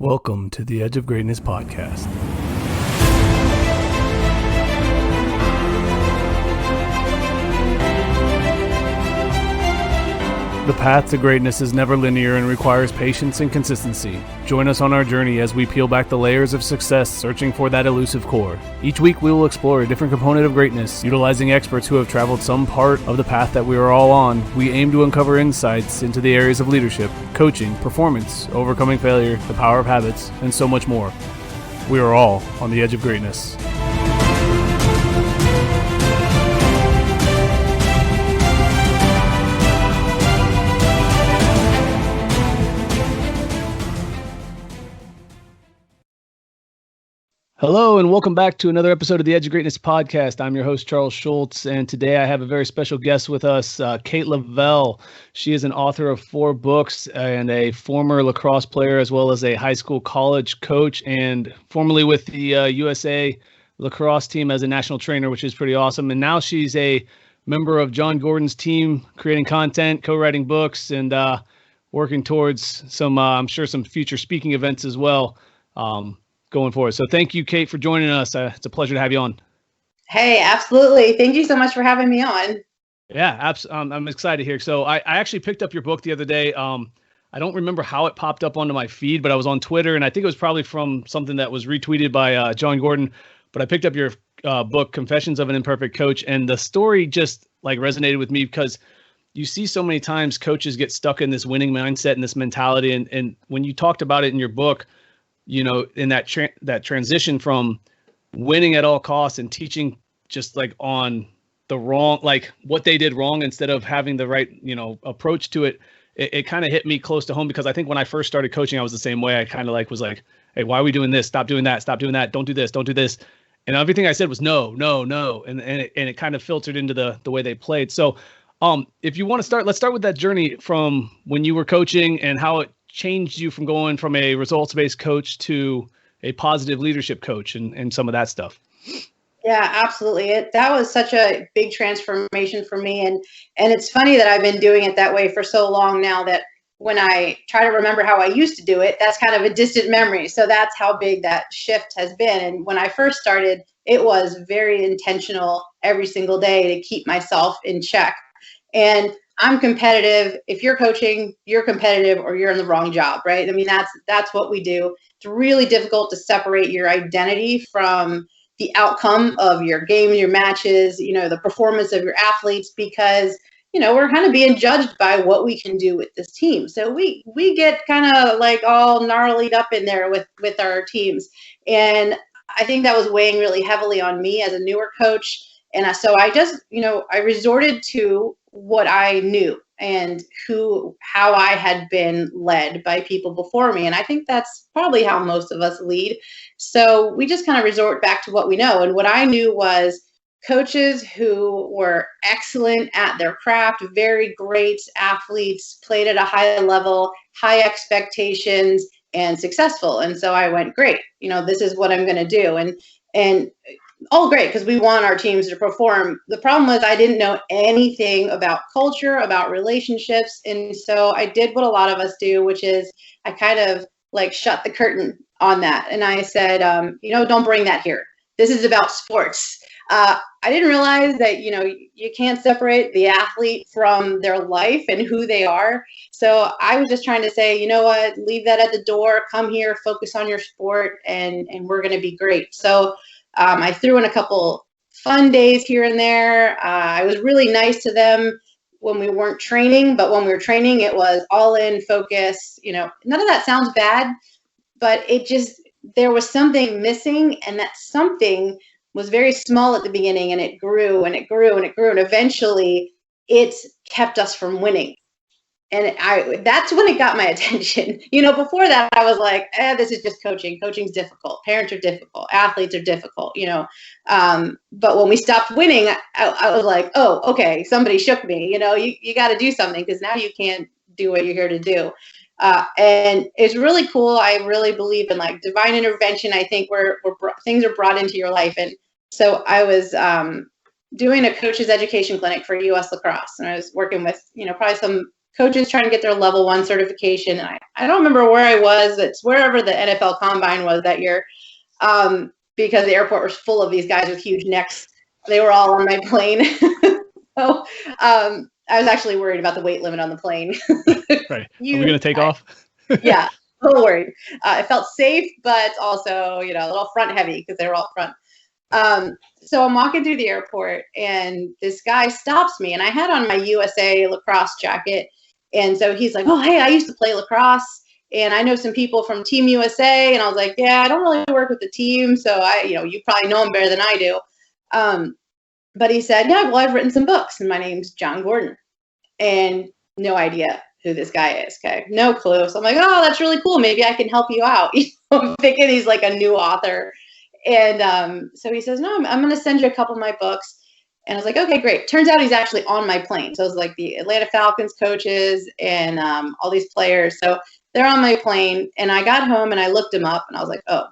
Welcome to the Edge of Greatness podcast. The path to greatness is never linear and requires patience and consistency. Join us on our journey as we peel back the layers of success, searching for that elusive core. Each week we will explore a different component of greatness, utilizing experts who have traveled some part of the path that we are all on. We aim to uncover insights into the areas of leadership, coaching, performance, overcoming failure, the power of habits, and so much more. We are all on the edge of greatness. Hello, and welcome back to another episode of the Edge of Greatness podcast. I'm your host, Charles Schultz, and today I have a very special guest with us, Kate Leavell. She is an author of 4 books and a former lacrosse player, as well as a high school college coach, and formerly with the USA lacrosse team as a national trainer, which is pretty awesome. And now she's a member of John Gordon's team, creating content, co-writing books, and working towards some, I'm sure, some future speaking events as well. Going forward. So thank you, Kate, for joining us. It's a pleasure to have you on. Hey, absolutely. Thank you so much for having me on. Yeah, I'm excited here. So I actually picked up your book the other day. I don't remember how it popped up onto my feed, but I was on Twitter, and I think it was probably from something that was retweeted by John Gordon. But I picked up your book, Confessions of an Imperfect Coach, and the story just like resonated with me because you see so many times coaches get stuck in this winning mindset and this mentality. And when you talked about it in your book, you know, in that transition from winning at all costs and teaching just like on the wrong, like what they did wrong instead of having the right, you know, approach to it, it kind of hit me close to home because I think when I first started coaching, I was the same way. I kind of like was like, hey, why are we doing this? Stop doing that. Stop doing that. Don't do this. Don't do this. And everything I said was no. And it kind of filtered into the way they played. So if you want to start, let's start with that journey from when you were coaching and how it changed you from going from a results-based coach to a positive leadership coach and some of that stuff. Yeah, absolutely. That was such a big transformation for me. And it's funny that I've been doing it that way for so long now that when I try to remember how I used to do it, that's kind of a distant memory. So that's how big that shift has been. And when I first started, it was very intentional every single day to keep myself in check. And I'm competitive. If you're coaching, you're competitive or you're in the wrong job, right? I mean, that's what we do. It's really difficult to separate your identity from the outcome of your game, your matches, you know, the performance of your athletes, because, you know, we're kind of being judged by what we can do with this team. So we get kind of like all gnarlied up in there with our teams. And I think that was weighing really heavily on me as a newer coach. And so I just, you know, I resorted to what I knew and how I had been led by people before me. And I think that's probably how most of us lead. So we just kind of resort back to what we know. And what I knew was coaches who were excellent at their craft, very great athletes, played at a high level, high expectations, and successful. And so I went, great, you know, this is what I'm going to do. And all great, because we want our teams to perform. The problem was I didn't know anything about culture, about relationships. And so I did what a lot of us do, which is I kind of like shut the curtain on that. And I said, you know, don't bring that here. This is about sports. I didn't realize that, you know, you can't separate the athlete from their life and who they are. So I was just trying to say, you know what, leave that at the door, come here, focus on your sport, and we're going to be great. So I threw in a couple fun days here and there. I was really nice to them when we weren't training, but when we were training, it was all in focus. You know, none of that sounds bad, but there was something missing, and that something was very small at the beginning, and it grew and it grew and it grew, and eventually it kept us from winning. And that's when it got my attention. You know, before that, I was like, this is just coaching. Coaching's difficult. Parents are difficult. Athletes are difficult, you know. But when we stopped winning, I was like, oh, okay, somebody shook me. You know, you got to do something because now you can't do what you're here to do. And it's really cool. I really believe in like divine intervention. I think where things are brought into your life. And so I was doing a coach's education clinic for U.S. lacrosse. And I was working with, you know, probably some coaches trying to get their level 1 certification. And I don't remember where I was. It's wherever the NFL Combine was that year, because the airport was full of these guys with huge necks. They were all on my plane. So I was actually worried about the weight limit on the plane. Right. Are we going to take off? Yeah, a little worried. It felt safe, but also, a little front heavy because they were all front. So I'm walking through the airport and this guy stops me, and I had on my USA lacrosse jacket. And so he's like, oh, hey, I used to play lacrosse and I know some people from Team USA. And I was like, yeah, I don't really work with the team. So you probably know him better than I do. But he said, yeah, well, I've written some books and my name's John Gordon, and no idea who this guy is. Okay. No clue. So I'm like, oh, that's really cool. Maybe I can help you out. I'm thinking he's like a new author. And so he says, no, I'm going to send you a couple of my books. And I was like, okay, great. Turns out he's actually on my plane. So it was like the Atlanta Falcons coaches and all these players. So they're on my plane. And I got home and I looked him up and I was like, oh,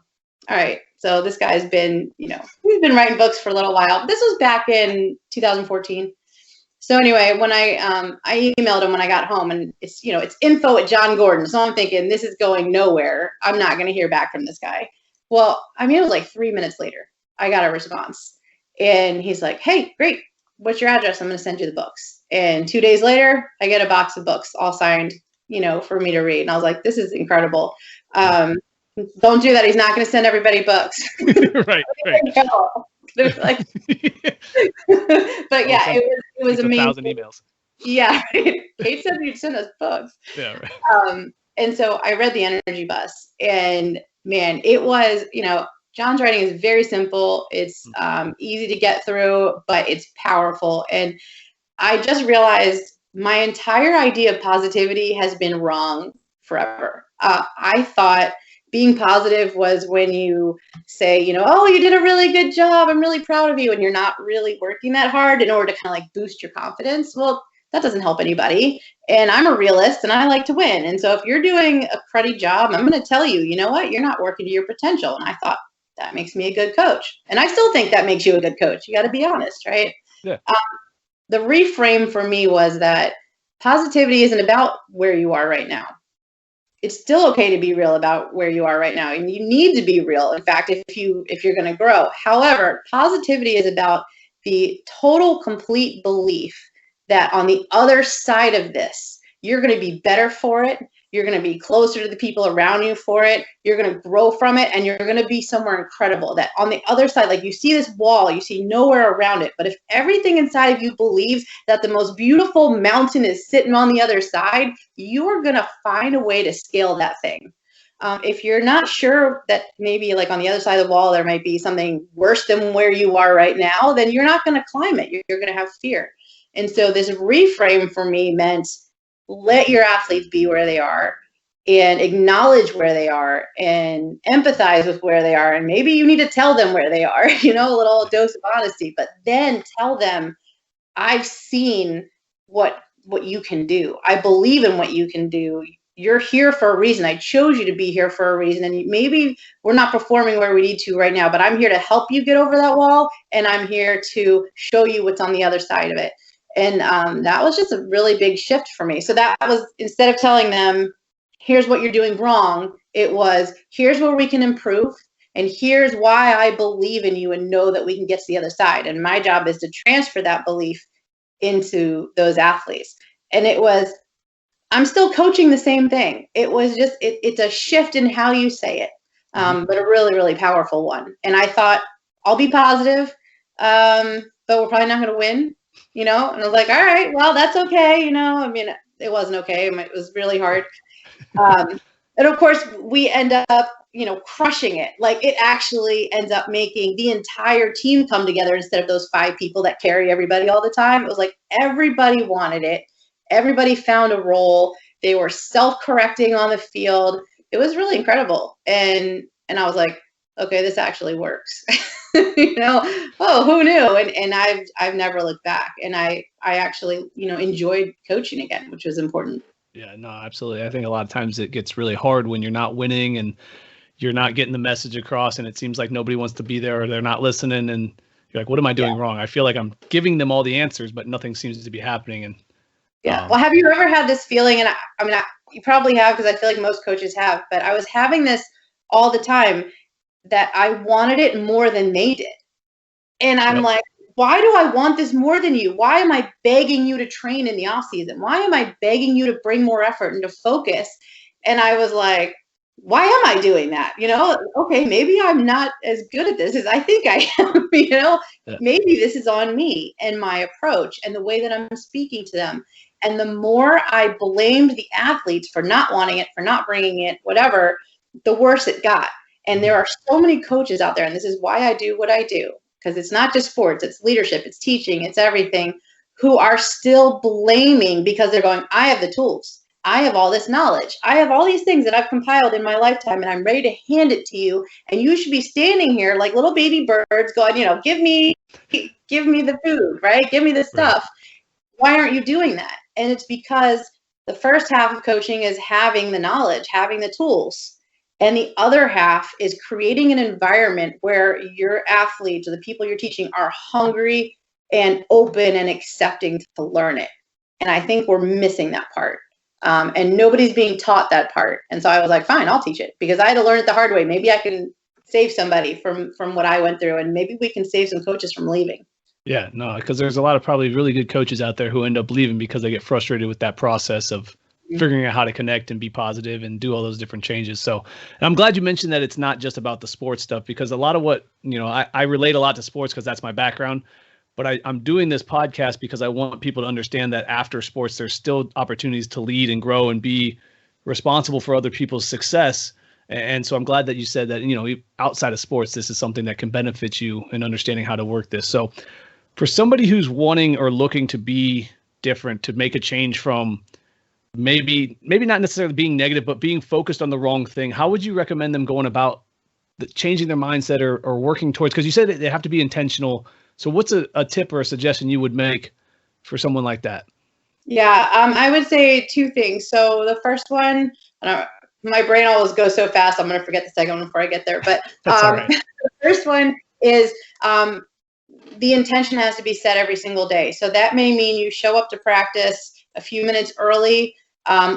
all right. So this guy's been, he's been writing books for a little while. This was back in 2014. So anyway, when I emailed him when I got home, and it's, it's info@John Gordon. So I'm thinking this is going nowhere. I'm not going to hear back from this guy. Well, it was like 3 minutes later, I got a response, and he's like, hey, great. What's your address? I'm going to send you the books. And 2 days later, I get a box of books all signed, for me to read. And I was like, this is incredible. Don't do that. He's not going to send everybody books. Right. There's like, but yeah, it was amazing. 1,000 emails. Yeah, Kate said you'd send us books. Yeah, right. And so I read The Energy Bus, and man, it was, John's writing is very simple. It's easy to get through, but it's powerful. And I just realized my entire idea of positivity has been wrong forever. I thought being positive was when you say, oh, you did a really good job. I'm really proud of you. And you're not really working that hard in order to kind of like boost your confidence. Well, that doesn't help anybody. And I'm a realist and I like to win. And so if you're doing a cruddy job, I'm going to tell you, you know what, you're not working to your potential. And I thought that makes me a good coach. And I still think that makes you a good coach. You got to be honest, right? Yeah. The reframe for me was that positivity isn't about where you are right now. It's still okay to be real about where you are right now. And you need to be real, in fact, if you're going to grow. However, positivity is about the total, complete belief that on the other side of this, you're going to be better for it. You're going to be closer to the people around you for it. You're going to grow from it, and you're going to be somewhere incredible. That on the other side, like you see this wall, you see nowhere around it. But if everything inside of you believes that the most beautiful mountain is sitting on the other side, you are going to find a way to scale that thing. If you're not sure that maybe like on the other side of the wall, there might be something worse than where you are right now, then you're not going to climb it. You're going to have fear. And so this reframe for me meant let your athletes be where they are and acknowledge where they are and empathize with where they are. And maybe you need to tell them where they are, a little dose of honesty, but then tell them, I've seen what you can do. I believe in what you can do. You're here for a reason. I chose you to be here for a reason. And maybe we're not performing where we need to right now, but I'm here to help you get over that wall. And I'm here to show you what's on the other side of it. And that was just a really big shift for me. So that was, instead of telling them, here's what you're doing wrong, it was, here's where we can improve. And here's why I believe in you and know that we can get to the other side. And my job is to transfer that belief into those athletes. And it was, I'm still coaching the same thing. It was just, it's a shift in how you say it, but a really, really powerful one. And I thought, I'll be positive, but we're probably not going to win. And I was like, all right, well, that's okay. It wasn't okay. It was really hard. And of course we end up, crushing it. Like it actually ends up making the entire team come together instead of those 5 people that carry everybody all the time. It was like everybody wanted it. Everybody found a role. They were self-correcting on the field. It was really incredible. And I was like, okay, this actually works. Oh, who knew? And I've never looked back. And I actually, enjoyed coaching again, which was important. Yeah, no, absolutely. I think a lot of times it gets really hard when you're not winning and you're not getting the message across, and it seems like nobody wants to be there or they're not listening, and you're like, what am I doing wrong? I feel like I'm giving them all the answers, but nothing seems to be happening. And Yeah. Well, have you ever had this feeling? And you probably have, because I feel like most coaches have, but I was having this all the time that I wanted it more than they did. And I'm Yep. like, why do I want this more than you? Why am I begging you to train in the off season? Why am I begging you to bring more effort and to focus? And I was like, why am I doing that? Okay, maybe I'm not as good at this as I think I am. Yeah. Maybe this is on me and my approach and the way that I'm speaking to them. And the more I blamed the athletes for not wanting it, for not bringing it, whatever, the worse it got. And there are so many coaches out there, and this is why I do what I do, because it's not just sports, it's leadership, it's teaching, it's everything, who are still blaming because they're going, I have the tools. I have all this knowledge. I have all these things that I've compiled in my lifetime, and I'm ready to hand it to you. And you should be standing here like little baby birds going, give me the food, right? Give me the stuff. Right. Why aren't you doing that? And it's because the first half of coaching is having the knowledge, having the tools. And the other half is creating an environment where your athletes or the people you're teaching are hungry and open and accepting to learn it. And I think we're missing that part. And nobody's being taught that part. And so I was like, fine, I'll teach it, because I had to learn it the hard way. Maybe I can save somebody from what I went through, and maybe we can save some coaches from leaving. Yeah, no, because there's a lot of probably really good coaches out there who end up leaving because they get frustrated with that process of figuring out how to connect and be positive and do all those different changes. So, and I'm glad you mentioned that it's not just about the sports stuff, because a lot of what, I relate a lot to sports because that's my background. But I'm doing this podcast because I want people to understand that after sports, there's still opportunities to lead and grow and be responsible for other people's success. And so I'm glad that you said that, outside of sports, this is something that can benefit you in understanding how to work this. So for somebody who's wanting or looking to be different, to make a change from maybe not necessarily being negative, but being focused on the wrong thing, how would you recommend them going about changing their mindset or working towards, because you said that they have to be intentional. So what's a tip or a suggestion you would make for someone like that? Yeah, I would say two things. So the first one, my brain always goes so fast, I'm going to forget the second one before I get there. But That's all right. The first one is the intention has to be set every single day. So that may mean you show up to practice a few minutes early,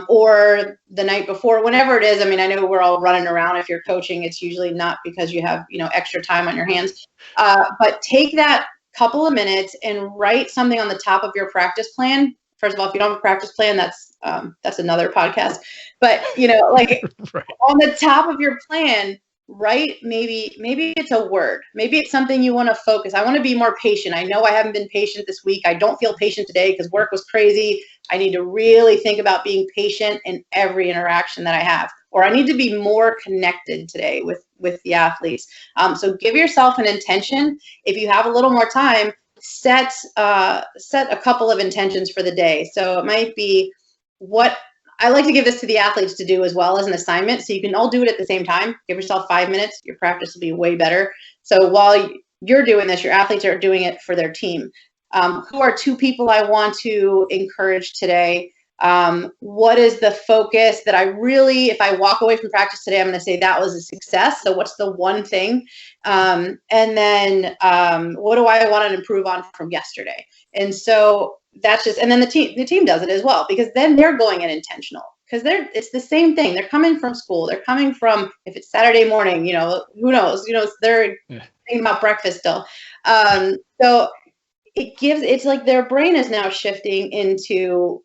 or the night before, whenever it is. I mean, I know we're all running around. If you're coaching, it's usually not because you have, extra time on your hands. But take that couple of minutes and write something on the top of your practice plan. First of all, if you don't have a practice plan, that's another podcast. But, like right. On the top of your plan, write maybe it's a word. Maybe it's something you want to focus. I want to be more patient. I know I haven't been patient this week. I don't feel patient today because work was crazy. I need to really think about being patient in every interaction that I have. Or I need to be more connected today with the athletes. So give yourself an intention. If you have a little more time, set a couple of intentions for the day. So it might be what I like to give this to the athletes to do as well as an assignment. So you can all do it at the same time. Give yourself 5 minutes. Your practice will be way better. So while you're doing this, your athletes are doing it for their team. Who are two people I want to encourage today? What is the focus that I really, if I walk away from practice today, I'm going to say that was a success. So what's the one thing? And then what do I want to improve on from yesterday? And so that's just, and then the team does it as well, because then they're going in intentional, because it's the same thing. They're coming from school. They're coming from, if it's Saturday morning, who knows, they're thinking about breakfast still. So it's like their brain is now shifting into,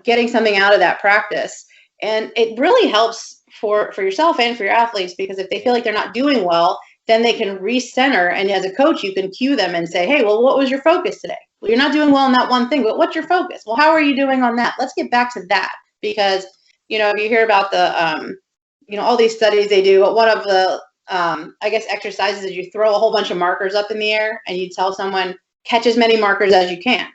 getting something out of that practice. And it really helps for yourself and for your athletes, because if they feel like they're not doing well, then they can recenter. And as a coach, you can cue them and say, hey, well, what was your focus today? Well, you're not doing well in that one thing, but what's your focus? Well, how are you doing on that? Let's get back to that. Because, if you hear about the, all these studies they do, one of the, exercises is you throw a whole bunch of markers up in the air and you tell someone, catch as many markers as you can.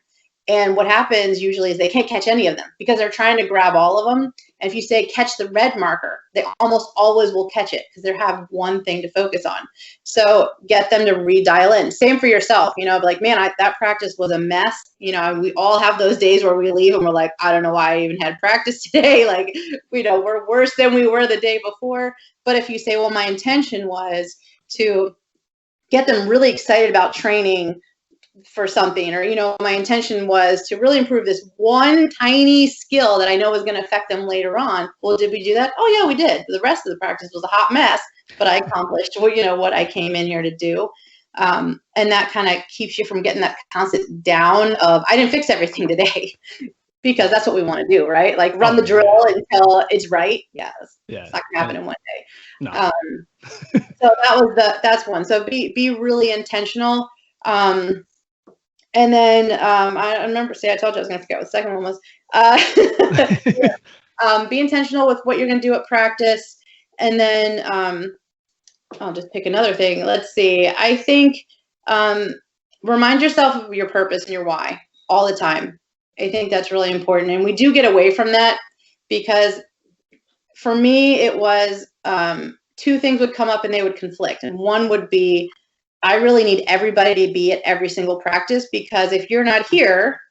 And what happens usually is they can't catch any of them because they're trying to grab all of them. And if you say catch the red marker, they almost always will catch it because they have one thing to focus on. So get them to redial in. Same for yourself, like, man, that practice was a mess. We all have those days where we leave and we're like, I don't know why I even had practice today. Like, we're worse than we were the day before. But if you say, well, my intention was to get them really excited about training, for something, or, my intention was to really improve this one tiny skill that I know was going to affect them later on. Well, did we do that? Oh yeah, we did. The rest of the practice was a hot mess, but I accomplished what I came in here to do. And that kind of keeps you from getting that constant down of, I didn't fix everything today. Because that's what we want to do, right? Like run the drill until it's right. Yes. It's not gonna happen in one day. No. So that's one. So be really intentional. And then I remember, I told you I was gonna forget what the second one was. Be intentional with what you're gonna do at practice. And then I'll just pick another thing. Let's see. I think remind yourself of your purpose and your why all the time. I think that's really important. And we do get away from that because for me, it was two things would come up and they would conflict. And one would be, I really need everybody to be at every single practice, because if you're not here,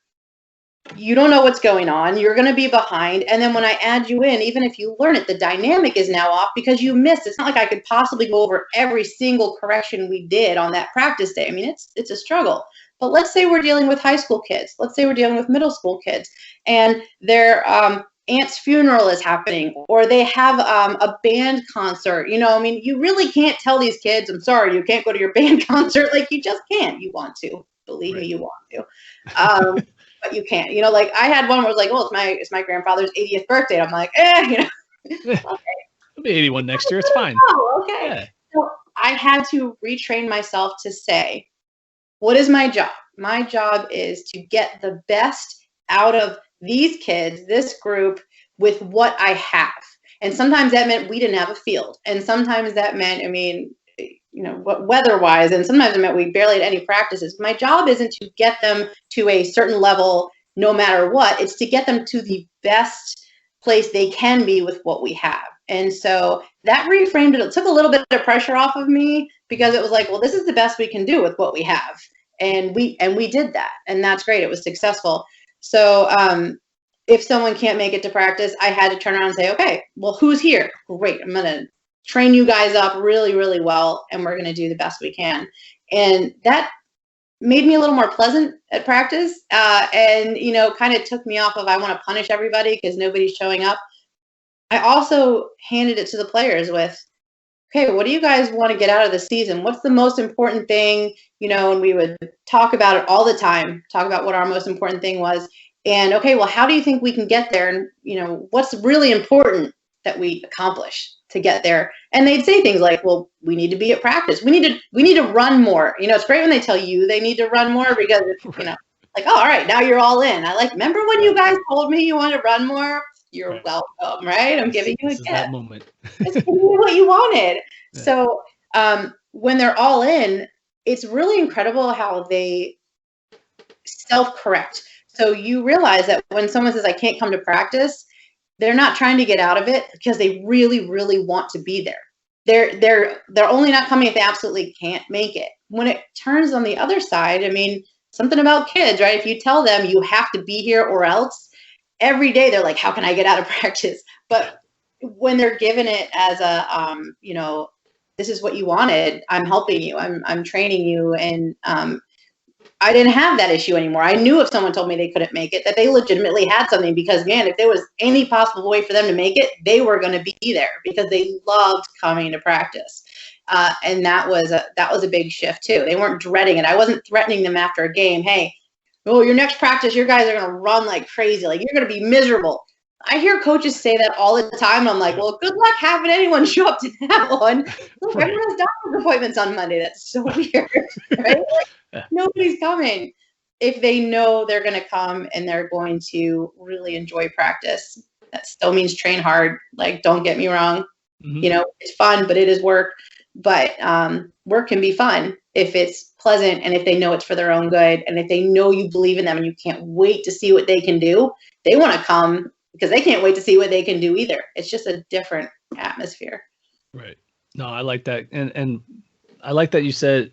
you don't know what's going on. You're going to be behind. And then when I add you in, even if you learn it, the dynamic is now off because you missed. It's not like I could possibly go over every single correction we did on that practice day. I mean, it's a struggle. But let's say we're dealing with high school kids. Let's say we're dealing with middle school kids, and their aunt's funeral is happening, or they have a band concert. You really can't tell these kids, I'm sorry, you can't go to your band concert. Like, you just can't. You want to. Believe me, you want to. But you can't. Like I had one where it was like, well, it's my grandfather's 80th birthday. And I'm like, okay. I'll be 81 next year. It's fine. Oh, okay. Yeah. So I had to retrain myself to say, what is my job? My job is to get the best out of these kids, this group, with what I have. And sometimes that meant we didn't have a field. And sometimes that meant, weather-wise, and sometimes it meant we barely had any practices. My job isn't to get them to a certain level no matter what. It's to get them to the best place they can be with what we have. And so that reframed it. It took a little bit of pressure off of me, because it was like, well, this is the best we can do with what we have. And we did that. And that's great. It was successful. So if someone can't make it to practice, I had to turn around and say, okay, well, who's here? Great. I'm going to train you guys up really, really well, and we're going to do the best we can. And that made me a little more pleasant at practice, and, kind of took me off of, I want to punish everybody because nobody's showing up. I also handed it to the players with, okay, what do you guys want to get out of the season? What's the most important thing? And we would talk about it all the time, talk about what our most important thing was. And, okay, well, how do you think we can get there? And, what's really important that we accomplish to get there? And they'd say things like, well, we need to be at practice. We need to run more. It's great when they tell you they need to run more, because, like, oh, all right, now you're all in. Remember when you guys told me you wanted to run more? You're welcome, right? I'm giving you a gift. That moment. It's giving you what you wanted. Yeah. So when they're all in, it's really incredible how they self-correct. So you realize that when someone says, I can't come to practice, they're not trying to get out of it because they really, really want to be there. They're only not coming if they absolutely can't make it. When it turns on the other side, something about kids, right? If you tell them you have to be here or else, every day they're like, how can I get out of practice? But when they're given it as a, this is what you wanted, I'm helping you, I'm training you. And I didn't have that issue anymore. I knew if someone told me they couldn't make it, that they legitimately had something, because, man, if there was any possible way for them to make it, they were going to be there because they loved coming to practice. And that was a big shift too. They weren't dreading it. I wasn't threatening them after a game. Hey, your next practice, your guys are going to run like crazy. Like, you're going to be miserable. I hear coaches say that all the time. And I'm like, well, good luck having anyone show up to that one. Look, everyone has doctor's appointments on Monday. That's so weird, right? Nobody's coming. If they know they're going to come and they're going to really enjoy practice, that still means train hard. Like, don't get me wrong. Mm-hmm. It's fun, but it is work. But work can be fun if it's pleasant, and if they know it's for their own good, and if they know you believe in them and you can't wait to see what they can do. They want to come because they can't wait to see what they can do either. It's just a different atmosphere. Right. No, I like that. And I like that you said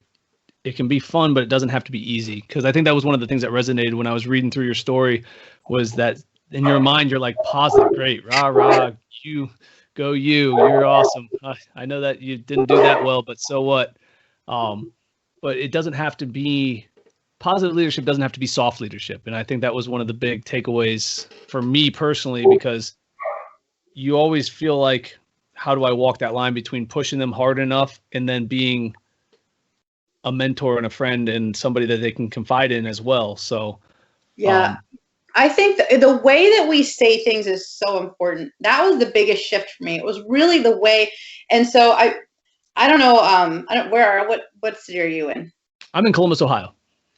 it can be fun, but it doesn't have to be easy. Because I think that was one of the things that resonated when I was reading through your story, was that in your mind, you're like, positive, great, rah, rah, you're awesome. I know that you didn't do that well, but so what? But it doesn't have to be positive leadership doesn't have to be soft leadership. And I think that was one of the big takeaways for me personally, because you always feel like, how do I walk that line between pushing them hard enough and then being a mentor and a friend and somebody that they can confide in as well. So, yeah. I think the way that we say things is so important. That was the biggest shift for me. It was really the way. And so I don't know, what city are you in? I'm in Columbus, Ohio.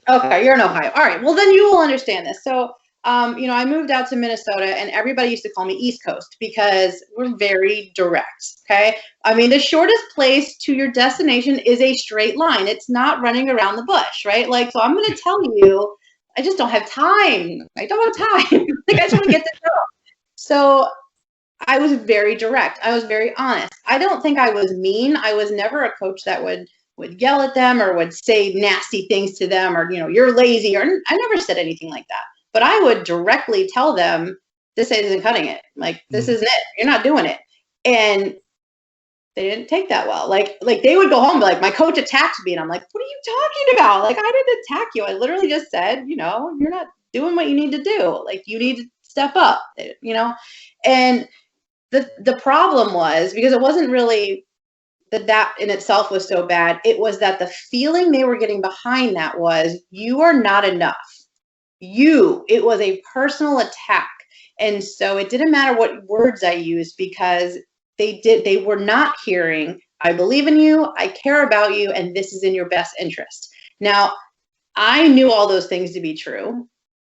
Okay, you're in Ohio. All right. Well, then you will understand this. So, I moved out to Minnesota, and everybody used to call me East Coast because we're very direct. Okay. I mean, the shortest place to your destination is a straight line. It's not running around the bush, right? Like, so I'm going to tell you, I just don't have time. I don't have time. Like, I just want to get this done. So I was very direct. I was very honest. I don't think I was mean. I was never a coach that would yell at them or would say nasty things to them, or, you're lazy, or I never said anything like that. But I would directly tell them, this isn't cutting it. Like, this isn't it. You're not doing it. And they didn't take that well. Like they would go home and be like, my coach attacked me. And I'm like, what are you talking about? Like, I didn't attack you. I literally just said, you're not doing what you need to do. Like, you need to step up, And the problem was, because it wasn't really that in itself was so bad. It was that the feeling they were getting behind that was, you are not enough. It was a personal attack. And so it didn't matter what words I used, because they were not hearing, I believe in you, I care about you, and this is in your best interest. Now, I knew all those things to be true,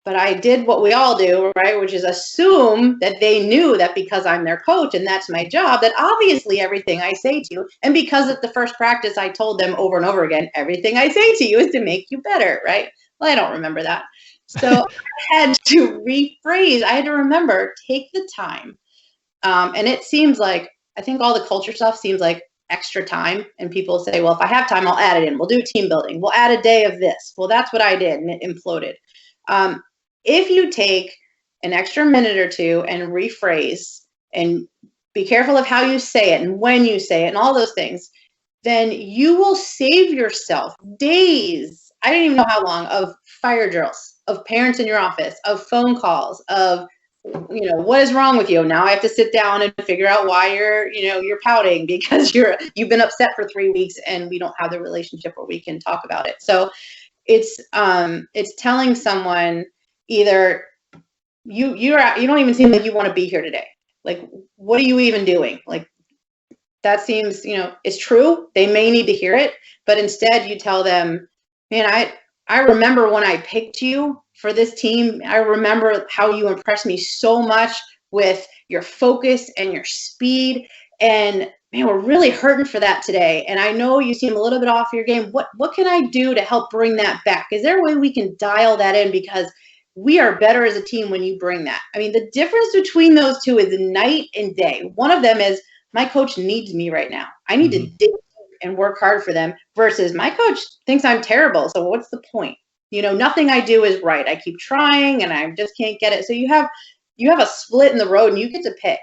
but I did what we all do, right? Which is assume that they knew that because I'm their coach and that's my job, that obviously everything I say to you, and because at the first practice I told them over and over again, everything I say to you is to make you better, right? Well, I don't remember that. So I had to rephrase. I had to remember, take the time. And it seems like, I think all the culture stuff seems like extra time. And people say, well, if I have time, I'll add it in. We'll do team building. We'll add a day of this. Well, that's what I did, and it imploded. If you take an extra minute or two and rephrase, and be careful of how you say it and when you say it and all those things, then you will save yourself days, I don't even know how long, of fire drills, of parents in your office, of phone calls, of, what is wrong with you? Now I have to sit down and figure out why you're pouting because you've been upset for 3 weeks and we don't have the relationship where we can talk about it. So it's telling someone, either you don't even seem like you want to be here today. Like, what are you even doing? Like, that seems, it's true. They may need to hear it, but instead you tell them, man, I remember when I picked you for this team. I remember how you impressed me so much with your focus and your speed. And man, we're really hurting for that today. And I know you seem a little bit off your game. What can I do to help bring that back? Is there a way we can dial that in? Because we are better as a team when you bring that. I mean, the difference between those two is night and day. One of them is, my coach needs me right now. I need to dig deep and work hard for them, versus my coach thinks I'm terrible. So what's the point? Nothing I do is right. I keep trying and I just can't get it. So you have a split in the road, and you get to pick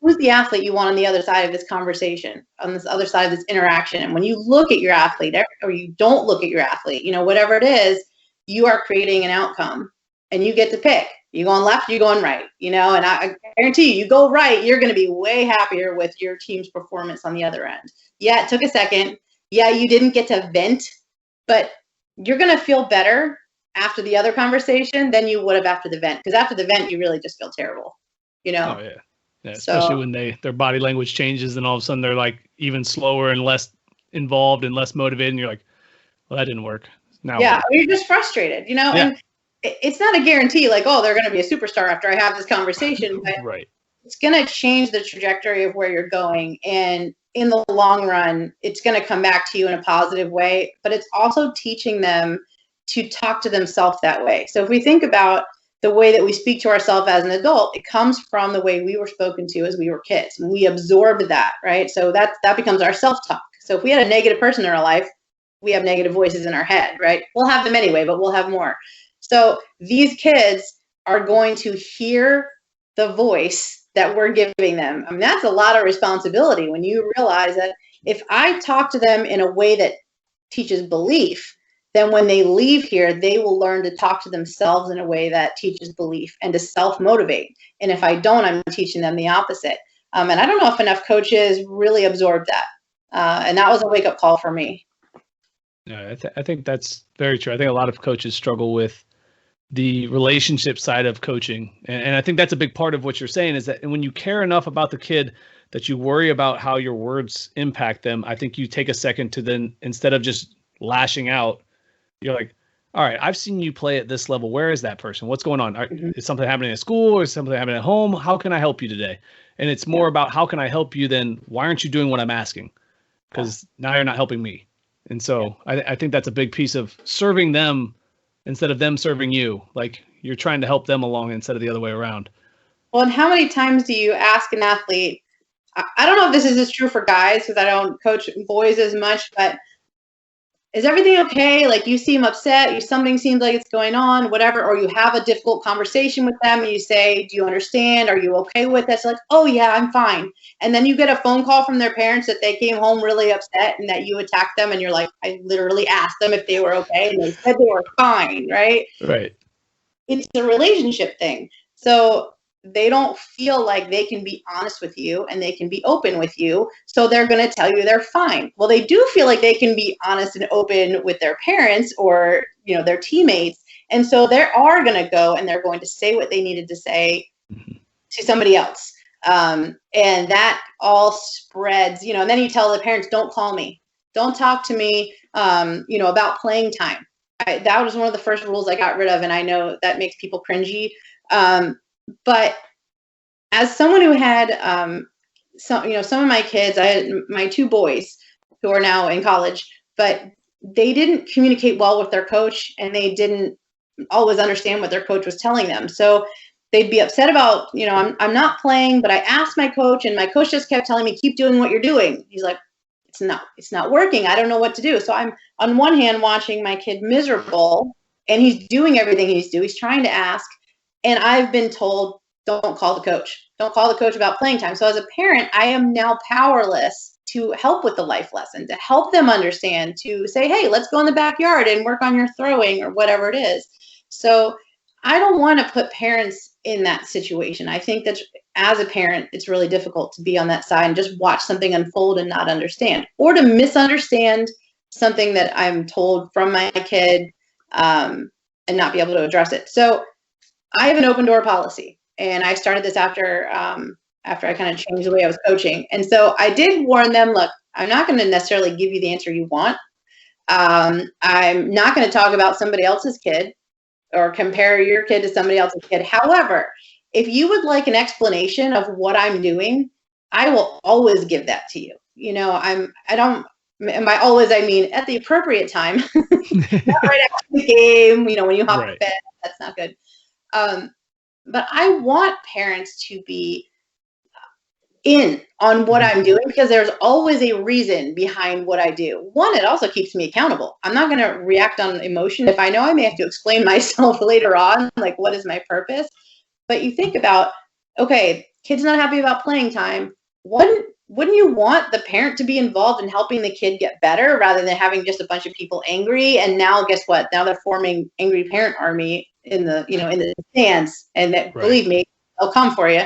who's the athlete you want on the other side of this conversation, on this other side of this interaction. And when you look at your athlete, or you don't look at your athlete, whatever it is, you are creating an outcome, and you get to pick. You going left, you going right, and I guarantee you go right, you're going to be way happier with your team's performance on the other end. Yeah, it took a second. Yeah, you didn't get to vent, but you're going to feel better after the other conversation than you would have after the vent. Because after the vent, you really just feel terrible, Oh, yeah. Especially when their body language changes, and all of a sudden they're like even slower and less involved and less motivated. And you're like, well, that didn't work. Now, yeah, you're just frustrated, and it's not a guarantee like, oh, they're going to be a superstar after I have this conversation, but right. It's going to change the trajectory of where you're going. And in the long run, it's going to come back to you in a positive way, but it's also teaching them to talk to themselves that way. So if we think about the way that we speak to ourselves as an adult, it comes from the way we were spoken to as we were kids. And we absorbed that, right? So that becomes our self-talk. So if we had a negative person in our life, we have negative voices in our head, right? We'll have them anyway, but we'll have more. So these kids are going to hear the voice that we're giving them. I mean, that's a lot of responsibility when you realize that if I talk to them in a way that teaches belief, then when they leave here, they will learn to talk to themselves in a way that teaches belief and to self-motivate. And if I don't, I'm teaching them the opposite. And I don't know if enough coaches really absorb that. And that was a wake-up call for me. Yeah, I think that's very true. I think a lot of coaches struggle with the relationship side of coaching. And I think that's a big part of what you're saying, is that when you care enough about the kid that you worry about how your words impact them, I think you take a second to then, instead of just lashing out, you're like, all right, I've seen you play at this level. Where is that person? What's going on? Is something happening at school, or is something happening at home? How can I help you today? And it's more about how can I help you than why aren't you doing what I'm asking? Because now you're not helping me. And so I think that's a big piece of serving them instead of them serving you. Like, you're trying to help them along instead of the other way around. Well, and how many times do you ask an athlete, I don't know if this is as true for guys because I don't coach boys as much, but is everything okay? Like, you seem upset, something seems like it's going on, whatever, or you have a difficult conversation with them and you say, do you understand? Are you okay with this? Like, oh yeah, I'm fine. And then you get a phone call from their parents that they came home really upset and that you attacked them, and you're like, I literally asked them if they were okay and they said they were fine, right? Right. It's a relationship thing. So they don't feel like they can be honest with you and they can be open with you. So they're going to tell you they're fine. Well, they do feel like they can be honest and open with their parents or, their teammates. And so they are going to go and they're going to say what they needed to say to somebody else. And that all spreads, and then you tell the parents, don't call me, don't talk to me, about playing time. That was one of the first rules I got rid of. And I know that makes people cringy. But as someone who had, some of my kids, I had my two boys who are now in college, but they didn't communicate well with their coach and they didn't always understand what their coach was telling them. So they'd be upset about, I'm not playing, but I asked my coach and my coach just kept telling me, keep doing what you're doing. He's like, it's not working. I don't know what to do. So I'm on one hand watching my kid miserable and he's doing everything he needs to do. He's trying to ask. And I've been told, don't call the coach. Don't call the coach about playing time. So as a parent, I am now powerless to help with the life lesson, to help them understand, to say, hey, let's go in the backyard and work on your throwing or whatever it is. So I don't want to put parents in that situation. I think that as a parent, it's really difficult to be on that side and just watch something unfold and not understand, or to misunderstand something that I'm told from my kid and not be able to address it. So I have an open door policy, and I started this after I kind of changed the way I was coaching. And so I did warn them, look, I'm not going to necessarily give you the answer you want. I'm not going to talk about somebody else's kid or compare your kid to somebody else's kid. However, if you would like an explanation of what I'm doing, I will always give that to you. And by always, I mean at the appropriate time, not right after the game, when you hop in bed, that's not good. But I want parents to be in on what I'm doing, because there's always a reason behind what I do. One, it also keeps me accountable. I'm not going to react on emotion. If I know I may have to explain myself later on, like, what is my purpose? But you think about, okay, kid's not happy about playing time. Wouldn't you want the parent to be involved in helping the kid get better rather than having just a bunch of people angry? And now guess what? Now they're forming angry parent army in the stands, and that, believe me, they'll come for you.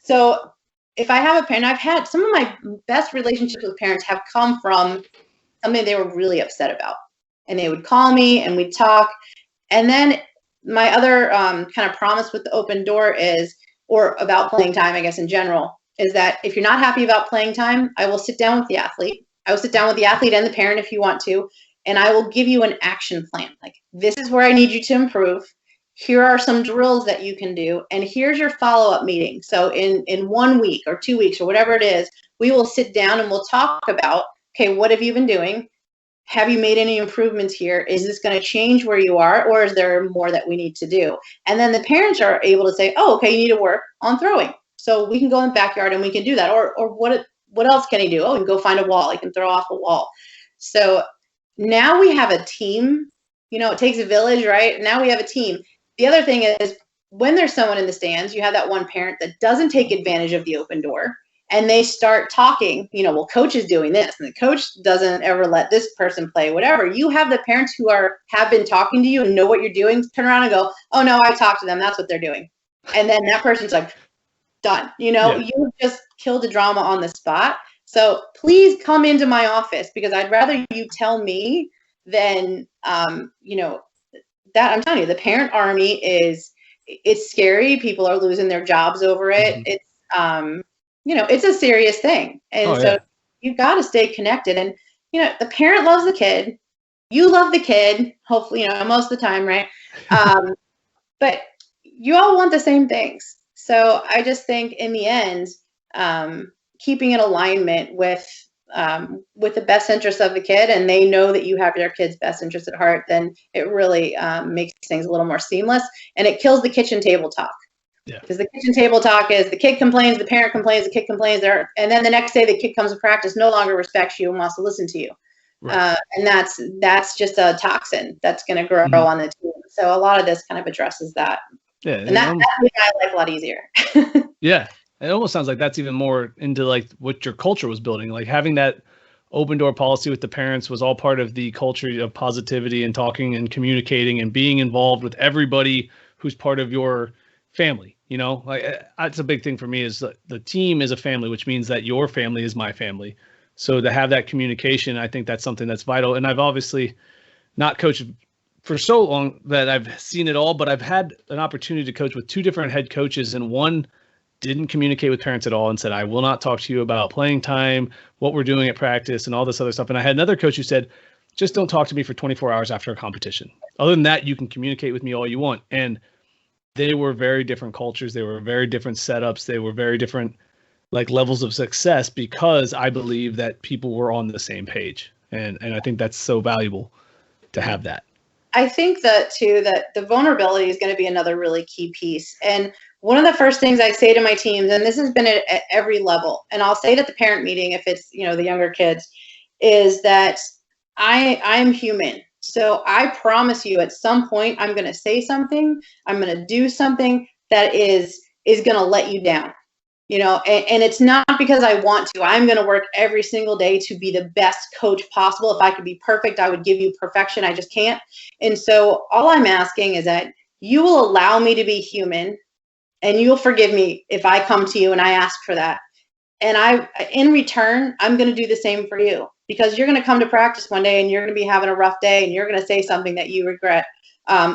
So if I have a parent, I've had some of my best relationships with parents have come from something they were really upset about, and they would call me and we'd talk. And then my other kind of promise with the open door is, or about playing time, I guess in general, is that if you're not happy about playing time, I will sit down with the athlete. I will sit down with the athlete and the parent if you want to, and I will give you an action plan. Like, this is where I need you to improve. Here are some drills that you can do, and here's your follow-up meeting. So in 1 week or 2 weeks or whatever it is, we will sit down and we'll talk about, okay, what have you been doing? Have you made any improvements here? Is this going to change where you are, or is there more that we need to do? And then the parents are able to say, oh, okay, you need to work on throwing. So we can go in the backyard and we can do that. Or what else can he do? Oh, he can go find a wall. He can throw off a wall. So now we have a team. It takes a village, right? Now we have a team. The other thing is, when there's someone in the stands, you have that one parent that doesn't take advantage of the open door. and they start talking, well, coach is doing this and the coach doesn't ever let this person play, whatever. You have the parents who have been talking to you and know what you're doing, turn around and go, oh no, I talked to them. That's what they're doing. And then that person's like, done. You just killed the drama on the spot. So please come into my office, because I'd rather you tell me than, that I'm telling you, the parent army it's scary. People are losing their jobs over it. Mm-hmm. It's a serious thing. And you've got to stay connected. And, the parent loves the kid. You love the kid, hopefully, most of the time, right? But you all want the same things. So I just think in the end, keeping in alignment with the best interest of the kid, and they know that you have your kid's best interest at heart, then it really makes things a little more seamless, and it kills the kitchen table talk. Yeah. Because the kitchen table talk is the kid complains, the parent complains, the kid complains, and then the next day the kid comes to practice, no longer respects you and wants to listen to you. Right. And that's just a toxin that's going to grow on the team. So a lot of this kind of addresses that. Yeah, and that makes my life a lot easier. Yeah. It almost sounds like that's even more into like what your culture was building. Like having that open door policy with the parents was all part of the culture of positivity and talking and communicating and being involved with everybody who's part of your family. Like that's a big thing for me, is the team is a family, which means that your family is my family. So to have that communication, I think that's something that's vital. And I've obviously not coached for so long that I've seen it all, but I've had an opportunity to coach with two different head coaches, and one didn't communicate with parents at all and said, I will not talk to you about playing time, what we're doing at practice, and all this other stuff. And I had another coach who said, just don't talk to me for 24 hours after a competition. Other than that, you can communicate with me all you want. And they were very different cultures. They were very different setups. They were very different like levels of success, because I believe that people were on the same page. And I think that's so valuable to have that. I think that too, that the vulnerability is going to be another really key piece. And one of the first things I say to my teams, and this has been at every level, and I'll say it at the parent meeting if it's, the younger kids, is that I'm human. So I promise you at some point I'm going to say something, I'm going to do something that is going to let you down. And it's not because I want to. I'm going to work every single day to be the best coach possible. If I could be perfect, I would give you perfection. I just can't. And so all I'm asking is that you will allow me to be human, and you'll forgive me if I come to you and I ask for that. And in return, I'm going to do the same for you, because you're going to come to practice one day and you're going to be having a rough day and you're going to say something that you regret.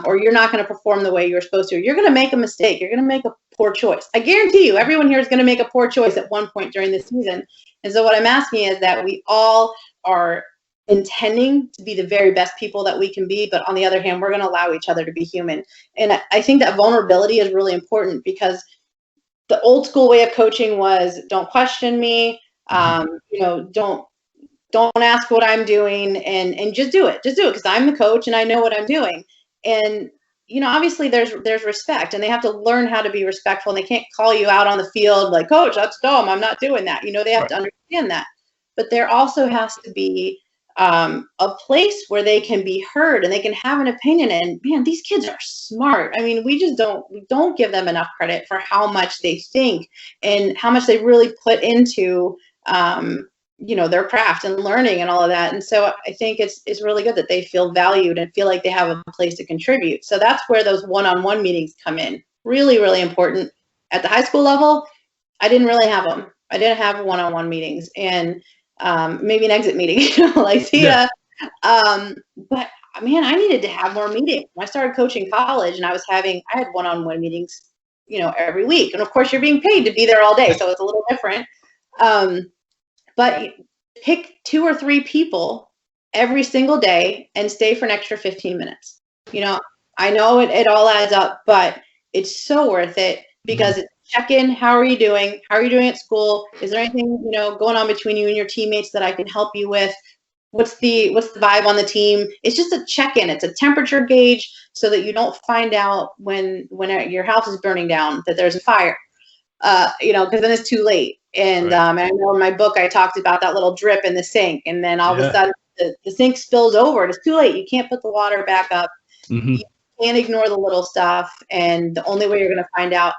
Or you're not going to perform the way you're supposed to. You're going to make a mistake. You're going to make a poor choice. I guarantee you, everyone here is going to make a poor choice at one point during the season. And so what I'm asking is that we all are intending to be the very best people that we can be. But on the other hand, we're going to allow each other to be human. And I think that vulnerability is really important, because the old school way of coaching was don't question me. Don't ask what I'm doing, and just do it. Just do it, because I'm the coach and I know what I'm doing. And, obviously there's respect, and they have to learn how to be respectful, and they can't call you out on the field like, coach, that's dumb, I'm not doing that. They have to understand that. But there also has to be a place where they can be heard and they can have an opinion. And man, these kids are smart. I mean, we don't give them enough credit for how much they think and how much they really put into, their craft and learning and all of that. And so I think it's really good that they feel valued and feel like they have a place to contribute. So that's where those one-on-one meetings come in. Really, really important. At the high school level, I didn't really have them. I didn't have one-on-one meetings, and maybe an exit meeting, like Tia. Yeah. But man, I needed to have more meetings. When I started coaching college, and I had one-on-one meetings, every week. And of course, you're being paid to be there all day, so it's a little different. But pick 2 or 3 people every single day and stay for an extra 15 minutes. I know it all adds up, but it's so worth it, because it's check in. How are you doing? How are you doing at school? Is there anything, going on between you and your teammates that I can help you with? What's the vibe on the team? It's just a check-in. It's a temperature gauge, so that you don't find out when your house is burning down that there's a fire. Because then it's too late. And and I know in my book I talked about that little drip in the sink, and then all of a sudden the sink spills over, and it's too late. You can't put the water back up. Mm-hmm. You can't ignore the little stuff, and the only way you're going to find out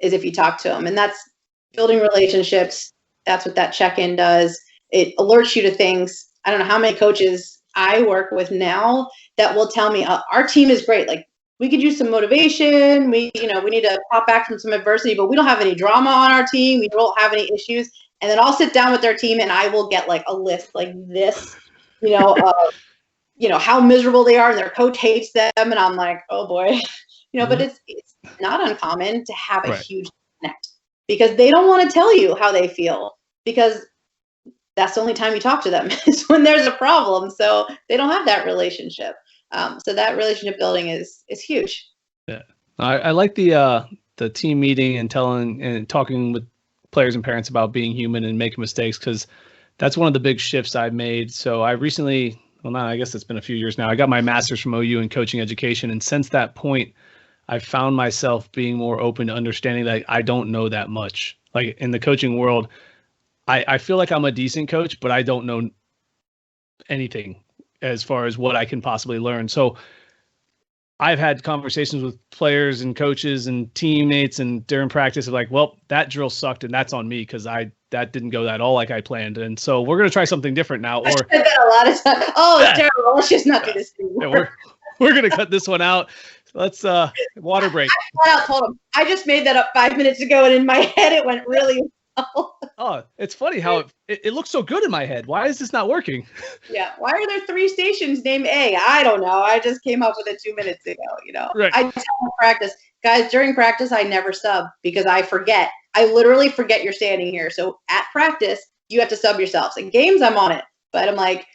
is if you talk to them. And that's building relationships, That's what that check-in does. It alerts you to things. I don't know how many coaches I work with now that will tell me, our team is great. Like, we could use some motivation. We need to pop back from some adversity, but we don't have any drama on our team. We don't have any issues. And then I'll sit down with their team and I will get like a list like this, how miserable they are and their coach hates them. And I'm like, oh boy, but it's not uncommon to have a huge disconnect because they don't want to tell you how they feel, because that's the only time you talk to them is when there's a problem. So they don't have that relationship. So that relationship building is huge. Yeah, I like the team meeting and talking with players and parents about being human and making mistakes, because that's one of the big shifts I've made. So I recently, I guess it's been a few years now, I got my master's from OU in coaching education. And since that point, I found myself being more open to understanding that I don't know that much. Like in the coaching world, I feel like I'm a decent coach, but I don't know anything as far as what I can possibly learn. So I've had conversations with players and coaches and teammates and during practice of like, well, that drill sucked and that's on me because that didn't go at all like I planned. And so we're going to try something different now. I said that a lot of times. Oh, it's terrible. Let's just not do this anymore. We're going to cut this one out. Let's water break. I told him. I just made that up 5 minutes ago, and in my head it went really well. Oh, it's funny how it looks so good in my head. Why is this not working? Yeah. Why are there 3 stations named A? I don't know. I just came up with it 2 minutes ago. Right. I tell them practice, guys. During practice, I never sub because I forget. I literally forget you're standing here. So at practice, you have to sub yourselves. In games, I'm on it, but I'm like,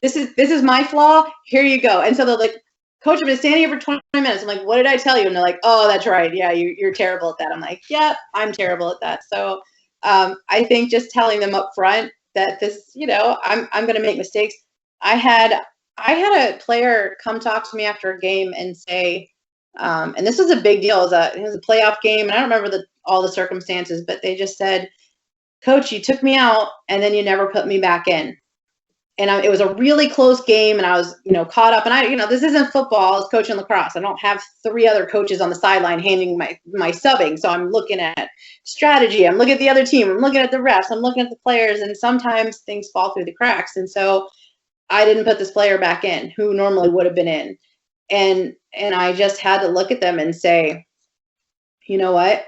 this is my flaw. Here you go. And so they're like, Coach, I've been standing here for 20 minutes. I'm like, what did I tell you? And they're like, oh, that's right. Yeah, you're terrible at that. I'm like, yeah, I'm terrible at that. So I think just telling them up front that this, I'm going to make mistakes. I had a player come talk to me after a game and say, and this was a big deal. It was a playoff game, and I don't remember all the circumstances, but they just said, Coach, you took me out, and then you never put me back in. And it was a really close game, and I was, caught up. And this isn't football. I was coaching lacrosse. I don't have 3 other coaches on the sideline handing my subbing. So I'm looking at strategy. I'm looking at the other team. I'm looking at the refs. I'm looking at the players. And sometimes things fall through the cracks. And so I didn't put this player back in who normally would have been in. And I just had to look at them and say, you know what?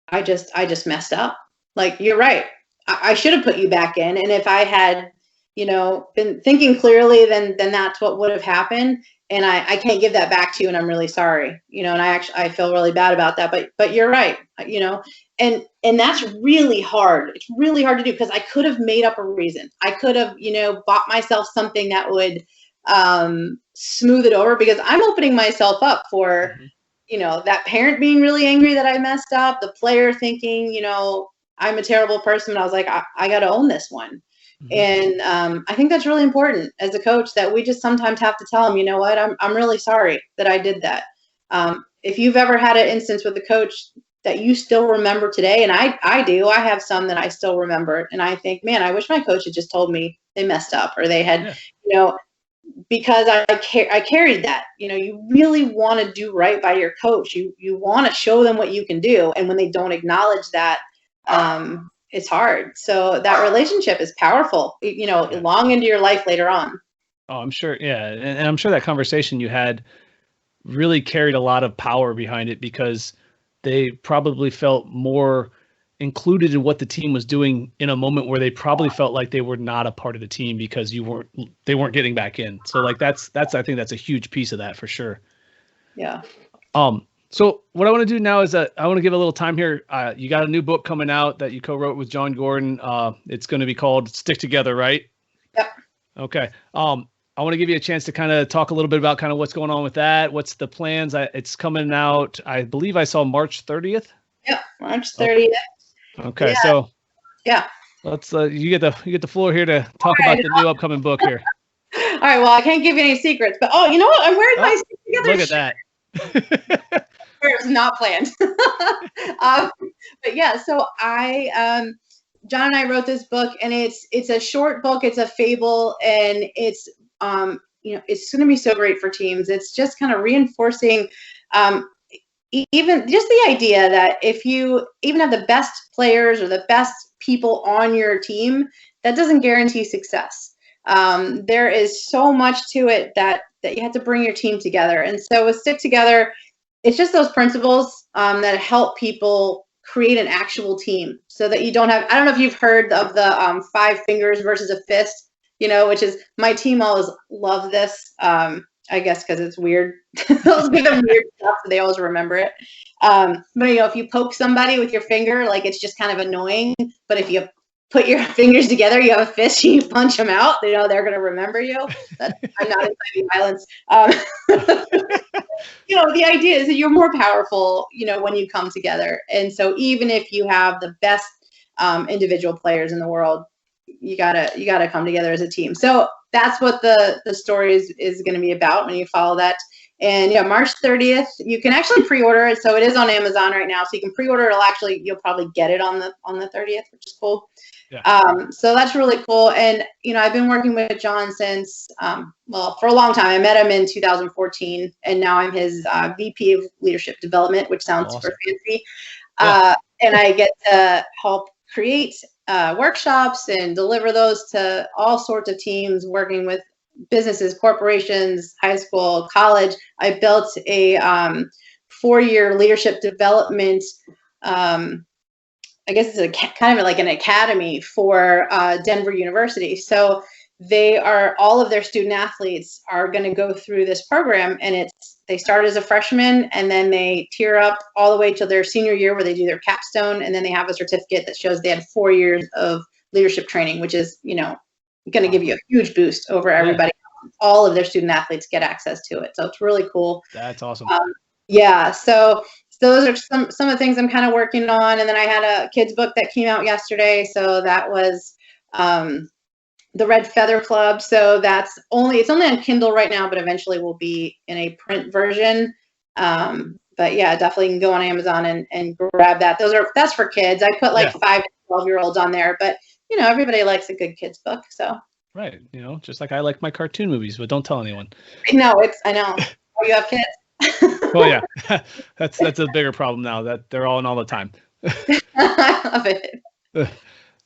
I just messed up. Like, you're right. I should have put you back in. And if I had been thinking clearly, then that's what would have happened. And I can't give that back to you. And I'm really sorry, and I feel really bad about that, but you're right, and that's really hard. It's really hard to do because I could have made up a reason. I could have, bought myself something that would smooth it over, because I'm opening myself up for, that parent being really angry that I messed up, the player thinking, I'm a terrible person. And I was like, I got to own this one. And I think that's really important as a coach, that we just sometimes have to tell them, you know what, I'm really sorry that I did that. If you've ever had an instance with a coach that you still remember today, and I do, I have some that I still remember, and I think, man, I wish my coach had just told me they messed up, or they had, because I carried that. You really want to do right by your coach. You want to show them what you can do, and when they don't acknowledge that, it's hard. So that relationship is powerful, long into your life later on. Oh, I'm sure. Yeah. And I'm sure that conversation you had really carried a lot of power behind it, because they probably felt more included in what the team was doing in a moment where they probably felt like they were not a part of the team because they weren't getting back in. So like, I think that's a huge piece of that for sure. Yeah. So what I want to do now is that I want to give a little time here. You got a new book coming out that you co-wrote with John Gordon. It's going to be called Stick Together, right? Yep. Okay. I want to give you a chance to kind of talk a little bit about kind of what's going on with that. What's the plans? It's coming out, I believe I saw March 30th. Yep. March 30th. Okay. Yeah. So yeah, let's, you get the floor here to talk about the new upcoming book here. All right. Well, I can't give you any secrets, but you know what? I'm wearing my Stick Together Look at that. It was not planned. But yeah, so John and I wrote this book, and it's a short book. It's a fable, and it's it's going to be so great for teams. It's just kind of reinforcing even just the idea that if you even have the best players or the best people on your team, that doesn't guarantee success. There is so much to it that you have to bring your team together. And so with Stick Together, it's just those principles that help people create an actual team, so that you don't have, I don't know if you've heard of the 5 fingers versus a fist, which is, my team always love this. I guess because it's weird. Those give them weird stuff, so they always remember it. But if you poke somebody with your finger, like, it's just kind of annoying. But if you put your fingers together, you have a fist, and you punch them out, they're going to remember you. I'm not inciting violence. The idea is that you're more powerful, when you come together. And so even if you have the best individual players in the world, you gotta come together as a team. So that's what the story is going to be about when you follow that. And March 30th, you can actually pre-order it. So it is on Amazon right now. So you can pre-order it. You'll probably get it on the 30th, which is cool. Yeah. So that's really cool. And, I've been working with John since, for a long time. I met him in 2014, and now I'm his VP of Leadership Development, which sounds awesome. Super fancy. Yeah. And I get to help create workshops and deliver those to all sorts of teams, working with businesses, corporations, high school, college. I built a 4-year leadership development, I guess it's kind of like an academy for Denver University. So all of their student athletes are going to go through this program, and they start as a freshman, and then they tier up all the way to their senior year, where they do their capstone, and then they have a certificate that shows they had 4 years of leadership training, which is, going to give you a huge boost over everybody. Yeah. All of their student athletes get access to it. So it's really cool. That's awesome. Yeah. So those are some of the things I'm kind of working on. And then I had a kids book that came out yesterday. So that was the Red Feather Club. So it's only on Kindle right now, but eventually will be in a print version. But yeah, definitely can go on Amazon and grab that. That's for kids. I put 5 to 12-year-olds on there, but everybody likes a good kids book. So right, just like I like my cartoon movies, but don't tell anyone. No, I know. Oh, you have kids. Oh yeah, that's a bigger problem now, that they're all in all the time. I love it.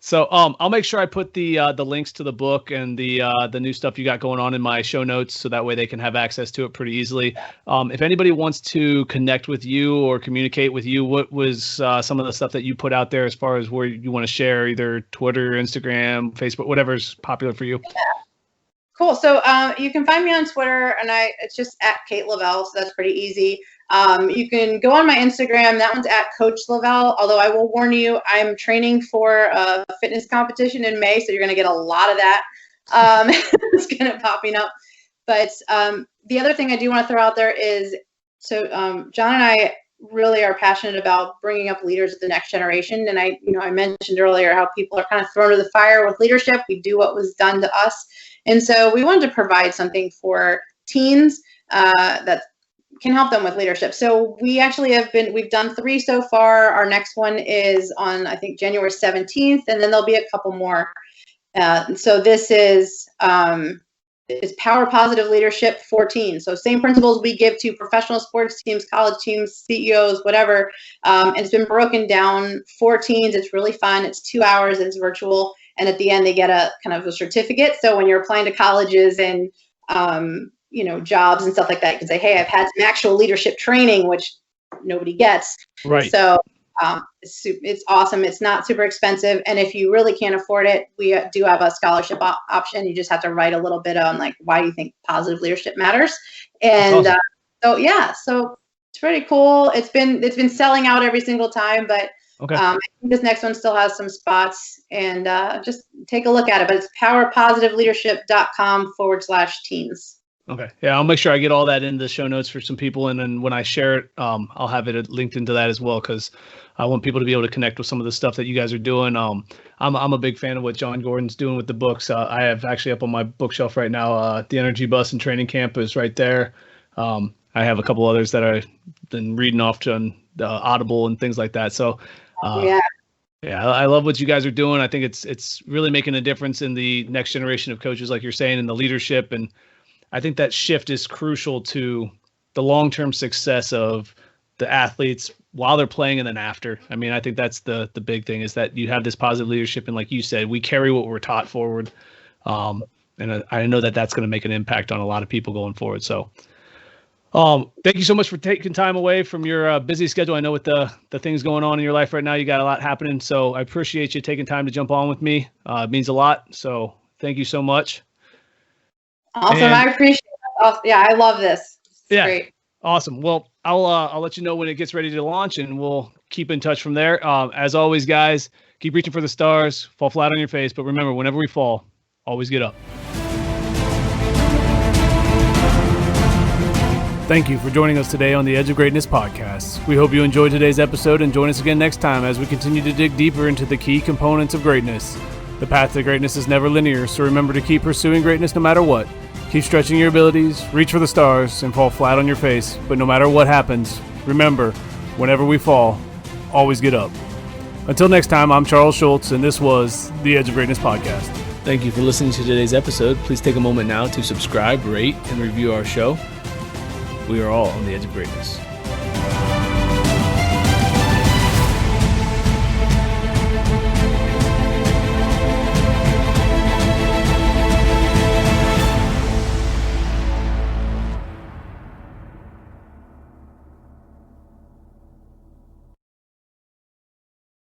So I'll make sure I put the links to the book and the new stuff you got going on in my show notes, so that way they can have access to it pretty easily. If anybody wants to connect with you or communicate with you, what was some of the stuff that you put out there as far as where you want to share, either Twitter, Instagram, Facebook, whatever's popular for you? Yeah. Cool. So you can find me on Twitter, and it's just at Kate Leavell, so that's pretty easy. You can go on my Instagram. That one's at Coach Leavell, although I will warn you, I'm training for a fitness competition in May, so you're going to get a lot of that. It's kind of popping up. But the other thing I do want to throw out there is, John and I really are passionate about bringing up leaders of the next generation. And I mentioned earlier how people are kind of thrown to the fire with leadership. We do what was done to us. And so we wanted to provide something for teens that can help them with leadership. So we actually we've done 3 so far. Our next one is on, I think, January 17th, and then there'll be a couple more. So this is Power Positive Leadership for Teens. So same principles we give to professional sports teams, college teams, CEOs, whatever. It's been broken down for teens. It's really fun. It's 2 hours. It's virtual. And at the end, they get a kind of a certificate. So when you're applying to colleges and, jobs and stuff like that, you can say, hey, I've had some actual leadership training, which nobody gets. Right. So it's awesome. It's not super expensive. And if you really can't afford it, we do have a scholarship option. You just have to write a little bit on why you think positive leadership matters. And awesome. So it's pretty cool. It's been selling out every single time, but okay. I think this next one still has some spots, and just take a look at it. But it's powerpositiveleadership.com/teens. Okay. Yeah, I'll make sure I get all that in the show notes for some people. And then when I share it, I'll have it linked into that as well, because I want people to be able to connect with some of the stuff that you guys are doing. I'm a big fan of what John Gordon's doing with the books. I have actually up on my bookshelf right now, The Energy Bus and Training Camp is right there. I have a couple others that I've been reading off to the Audible and things like that. So yeah, I love what you guys are doing. I think it's really making a difference in the next generation of coaches, like you're saying, in the leadership. And I think that shift is crucial to the long-term success of the athletes while they're playing and then after. I mean, I think that's the big thing, is that you have this positive leadership. And like you said, we carry what we're taught forward. And I know that that's going to make an impact on a lot of people going forward. So thank you so much for taking time away from your busy schedule. I know with the things going on in your life right now, you got a lot happening. So I appreciate you taking time to jump on with me. It means a lot. So thank you so much. Awesome. And I appreciate it. Oh, yeah, I love this. It's great. Awesome. Well, I'll let you know when it gets ready to launch, and we'll keep in touch from there. As always, guys, keep reaching for the stars, fall flat on your face. But remember, whenever we fall, always get up. Thank you for joining us today on the Edge of Greatness podcast. We hope you enjoyed today's episode, and join us again next time as we continue to dig deeper into the key components of greatness. The path to greatness is never linear, so remember to keep pursuing greatness no matter what. Keep stretching your abilities, reach for the stars, and fall flat on your face. But no matter what happens, remember, whenever we fall, always get up. Until next time, I'm Charles Schultz, and this was the Edge of Greatness podcast. Thank you for listening to today's episode. Please take a moment now to subscribe, rate, and review our show. We are all on the edge of greatness.